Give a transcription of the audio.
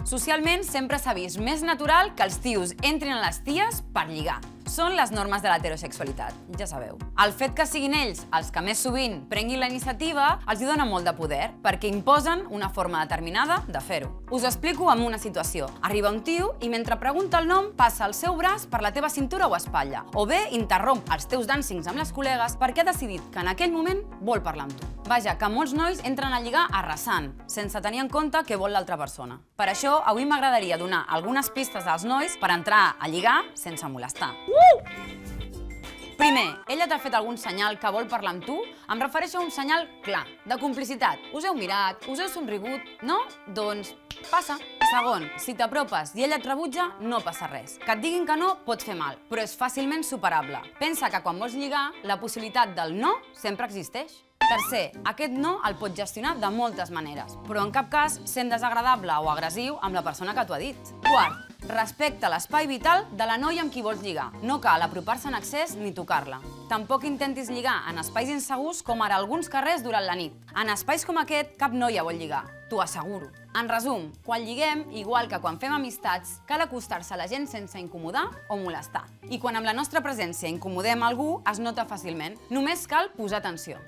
Socialment sempre s'ha vist més natural que els tios entrin a les ties per lligar. Són les normes de l'heterosexualitat, ja sabeu. El fet que siguin ells els que més sovint prenguin la iniciativa els hi dona molt de poder, perquè imposen una forma determinada de fer-ho. Us ho explico amb una situació. Arriba un tio i mentre pregunta el nom passa el seu braç per la teva cintura o espatlla, o bé interromp els teus dàncings amb les col·legues perquè ha decidit que en aquell moment vol parlar amb tu. Vaja, que molts nois entren a lligar arrasant, sense tenir en compte què vol l'altra persona. Per això, avui m'agradaria donar algunes pistes als nois per entrar a lligar sense molestar. Primer, ella t'ha fet algun senyal que vol parlar amb tu? Em refereixo a un senyal clar, de complicitat. Us heu mirat, us heu somrigut, no? Doncs passa. Segon, si t'apropes i ella et rebutja, no passa res. Que et diguin que no pot fer mal, però és fàcilment superable. Pensa que quan vols lligar, la possibilitat del no sempre existeix. Tercer, aquest no el pots gestionar de moltes maneres, però en cap cas sent desagradable o agressiu amb la persona que t'ho ha dit. Quart, respecta l'espai vital de la noia amb qui vols lligar. No cal apropar-se en excés ni tocar-la. Tampoc intentis lligar en espais insegurs com ara alguns carrers durant la nit. En espais com aquest, cap noia vol lligar, t'ho asseguro. En resum, quan lliguem, igual que quan fem amistats, cal acostar-se a la gent sense incomodar o molestar. I quan amb la nostra presència incomodem algú, es nota fàcilment. Només cal posar atenció.